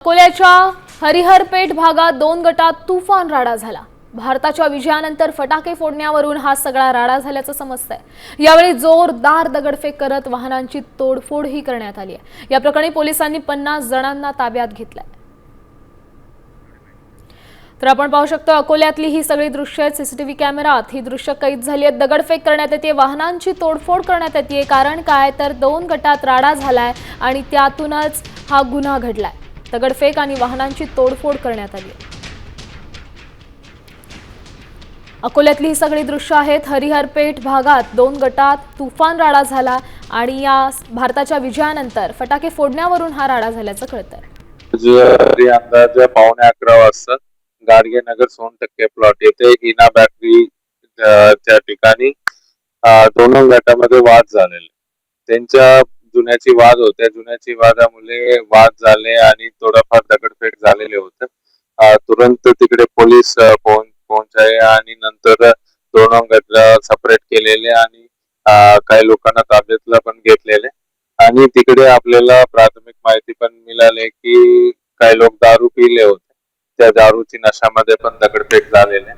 अकोल्याच्या हरिहरपेठ भागात 2 गटात तुफान राडा झाला। भारताच्या विजयानंतर फटाके फोडण्यावरून हा सगळा राडा झाल्याचं समजतंय। यावेळी जोरदार दगडफेक करत वाहनांची तोडफोडही करण्यात आली आहे। या प्रकरणी पोलिसांनी 50 जणांना ताब्यात घेतलंय। तर आपण पाहू शकतो अकोल्यातली ही सगळी दृश्य आहेत। सीसीटीव्ही कॅमेरात ही दृश्य कैद झाली आहेत। दगडफेक करण्यात येते, वाहनांची तोडफोड करण्यात येते। कारण काय तर 2 गटात राडा झालाय आणि त्यातूनच हा गुन्हा घडलाय। दगडफेक आणि वाहनांची तोडफोड करण्यात आली आहे। अकोल्यातली ही सगळी दृश्य आहेत। हरिहरपेठ भागात 2 गटात तुफान राडा झाला आणि या भारताच्या विजयानंतर फटाके फोडण्यावरून हा राडा झाल्याचं कळतंय। अंदाजे 11:15 वाजता गाडगेनगर 100% प्लॉट येथे इना बॅटरी त्या ठिकाणी दोन गटामध्ये वाद झालेले। त्यांच्या जुन्याची वाद होत्या, जुन्याची वादामुळे वाद झाले आणि थोडाफार दगडफेक झालेले होते। तुरंत तिकडे पोलीस पोहोचले आणि नंतर दोन गट सेपरेट केलेले आणि काही लोकांना ताब्यातला पण घेतलेले आणि तिकडे आपल्याला प्राथमिक माहिती पण मिळाली की काही लोक दारू पिले होते। त्या दारूची नशामध्ये पण दगडफेक झालेले।